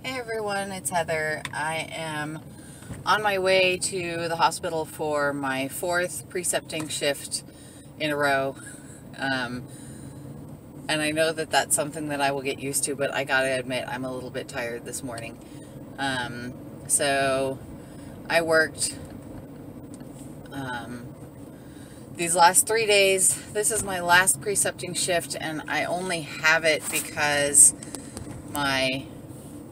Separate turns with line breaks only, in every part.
Hey everyone, it's Heather. I am on my way to the hospital for my 4th precepting shift in a row. And I know that that's something that I will get used to, but I gotta admit I'm a little bit tired this morning. So I worked these last 3 days. This is my last precepting shift, and I only have it because my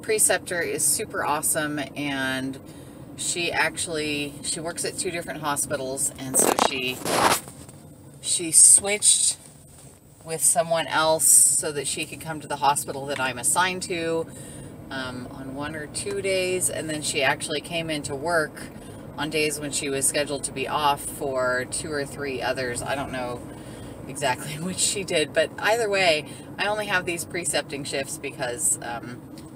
preceptor is super awesome, and she works at 2 different hospitals, and so she switched with someone else so that she could come to the hospital that I'm assigned to on 1 or 2 days, and then she actually came into work on days when she was scheduled to be off for 2 or 3 others. I don't know exactly which she did, but either way, I only have these precepting shifts because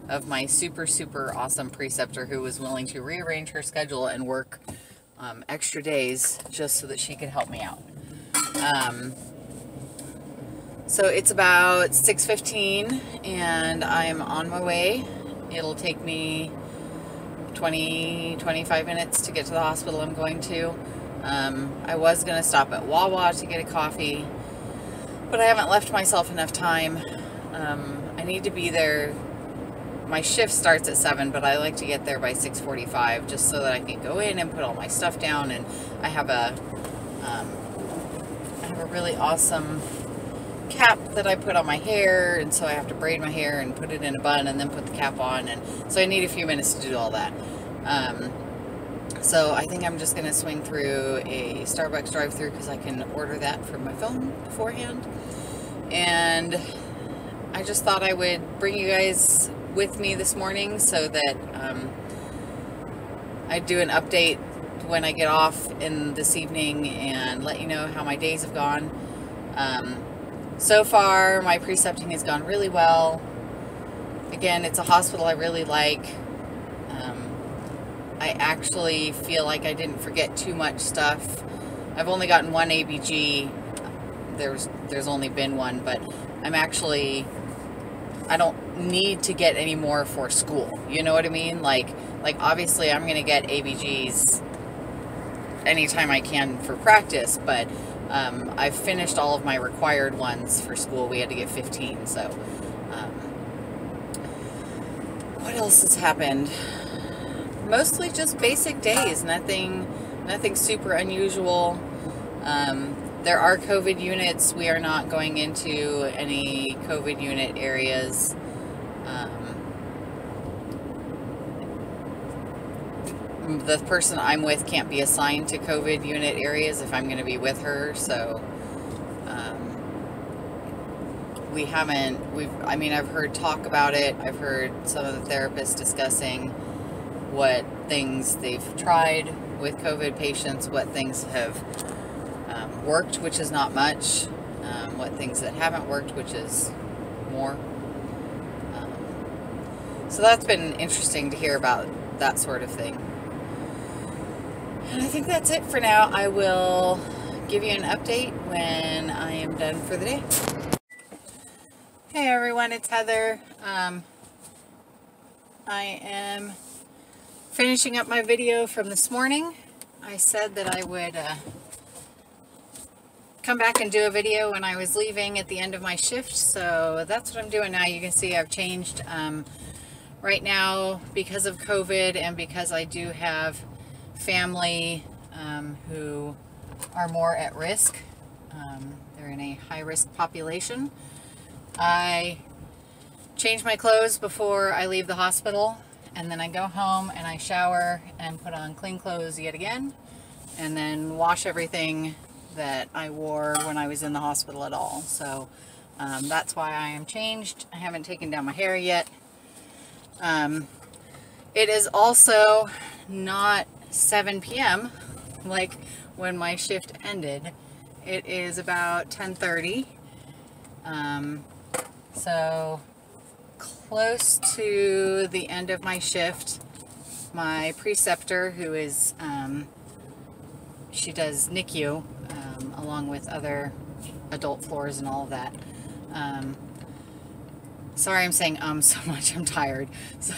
of my super awesome preceptor who was willing to rearrange her schedule and work extra days just so that she could help me out. So it's about 6:15 and I'm on my way. It'll take me 20-25 minutes to get to the hospital I'm going to. I was going to stop at Wawa to get a coffee, but I haven't left myself enough time. I need to be there. My shift starts at 7, but I like to get there by 6:45 just so that I can go in and put all my stuff down. And I have a really awesome cap that I put on my hair, and so I have to braid my hair and put it in a bun and then put the cap on, and so I need a few minutes to do all that. So I think I'm just going to swing through a Starbucks drive-thru because I can order that from my phone beforehand. And I just thought I would bring you guys with me this morning so that I'd do an update when I get off in this evening and let you know how my days have gone. So far, my precepting has gone really well. Again, it's a hospital I really like. I actually feel like I didn't forget too much stuff. I've only gotten one ABG. There's only been one, but I don't need to get any more for school. You know what I mean? Like obviously I'm going to get ABGs anytime I can for practice, but I've finished all of my required ones for school. We had to get 15, so what else has happened? Mostly just basic days, nothing super unusual. There are COVID units. We are not going into any COVID unit areas. The person I'm with can't be assigned to COVID unit areas if I'm going to be with her, so I've heard talk about it. I've heard some of the therapists discussing what things they've tried with COVID patients, what things have worked, which is not much, what things that haven't worked, which is more. So that's been interesting to hear about that sort of thing. And I think that's it for now. I will give you an update when I am done for the day. Hey everyone, it's Heather. I am finishing up my video from this morning. I said that I would come back and do a video when I was leaving at the end of my shift, so that's what I'm doing now. You can see I've changed right now because of COVID and because I do have family who are more at risk. They're in a high-risk population. I change my clothes before I leave the hospital, and then I go home and I shower and put on clean clothes yet again, and then wash everything that I wore when I was in the hospital at all. So that's why I am changed. I haven't taken down my hair yet. It is also not 7 p.m. like when my shift ended. It is about 10:30. So close to the end of my shift, my preceptor, who is, she does NICU, along with other adult floors and all of that, Sorry I'm saying so much, I'm tired. So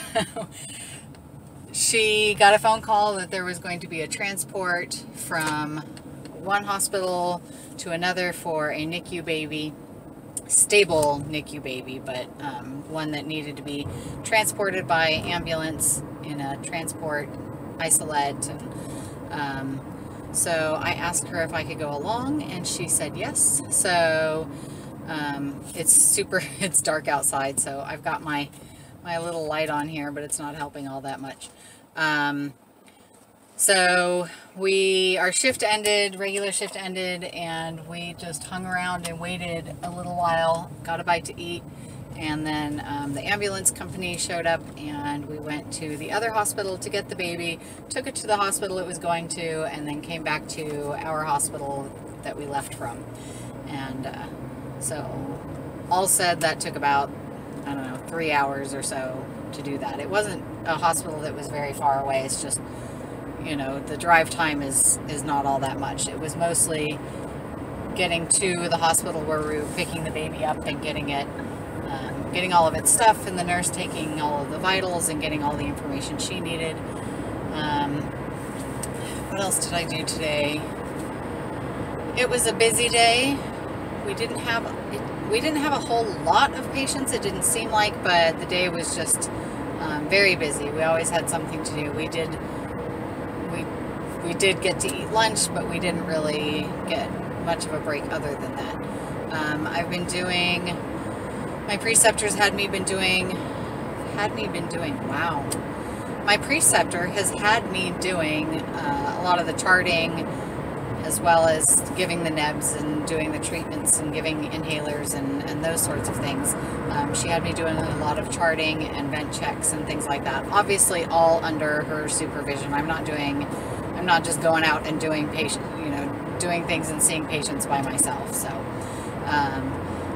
she got a phone call that there was going to be a transport from one hospital to another for a NICU baby, stable NICU baby, but one that needed to be transported by ambulance in a transport isolette. And so I asked her if I could go along, and she said yes. So it's dark outside, so I've got my little light on here, but it's not helping all that much. So our shift ended, regular shift ended, and we just hung around and waited a little while, got a bite to eat, and then the ambulance company showed up, and we went to the other hospital to get the baby, took it to the hospital it was going to, and then came back to our hospital that we left from. And so all said, that took about, I don't know, 3 hours or so to do that. It wasn't a hospital that was very far away. It's just, you know, the drive time is not all that much. It was mostly getting to the hospital where we were picking the baby up and getting all of its stuff, and the nurse taking all of the vitals and getting all the information she needed. What else did I do today? It was a busy day. We didn't have a whole lot of patients, it didn't seem like, but the day was just very busy. We always had something to do. We did get to eat lunch, but we didn't really get much of a break other than that. I've been doing, my preceptors had me been doing, wow. My preceptor has had me doing a lot of the charting, as well as giving the nebs and doing the treatments and giving inhalers and those sorts of things. She had me doing a lot of charting and vent checks and things like that. Obviously all under her supervision. I'm not just going out and doing doing things and seeing patients by myself. So,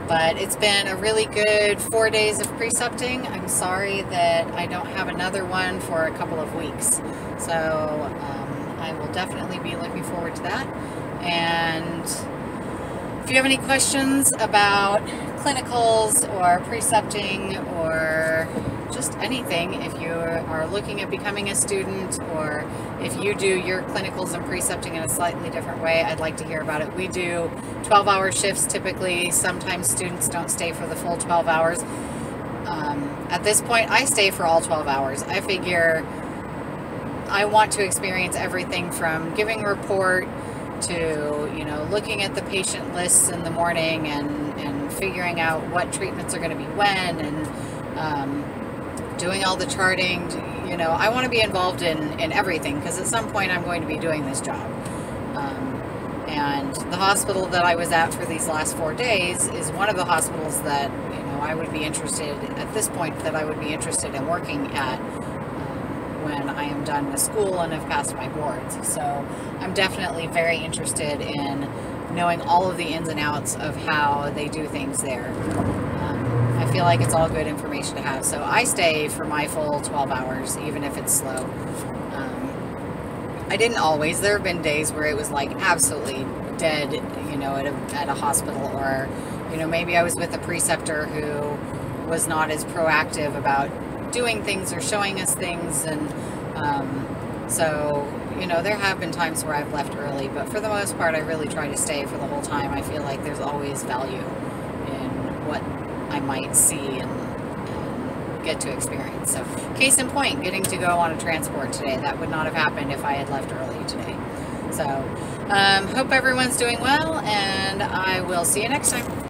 but it's been a really good 4 days of precepting. I'm sorry that I don't have another one for a couple of weeks. So, I will definitely be looking forward to that. And if you have any questions about clinicals or precepting or just anything, if you are looking at becoming a student, or if you do your clinicals and precepting in a slightly different way, I'd like to hear about it. We do 12-hour shifts typically. Sometimes students don't stay for the full 12 hours. At this point, I stay for all 12 hours. I figure I want to experience everything from giving a report to, you know, looking at the patient lists in the morning and figuring out what treatments are going to be when, and doing all the charting. You know, I want to be involved in everything, because at some point I'm going to be doing this job. And the hospital that I was at for these last 4 days is one of the hospitals that, you know, I would be interested, at this point, that I would be interested in working at when I am done with school and have passed my boards. So I'm definitely very interested in knowing all of the ins and outs of how they do things there. I feel like it's all good information to have. So I stay for my full 12 hours, even if it's slow. I didn't always. There have been days where it was like absolutely dead, you know, at a hospital, or, you know, maybe I was with a preceptor who was not as proactive about doing things or showing us things, and so, you know, there have been times where I've left early, but for the most part I really try to stay for the whole time. I feel like there's always value in what I might see and get to experience. So case in point, getting to go on a transport today, that would not have happened if I had left early today. So hope everyone's doing well, and I will see you next time.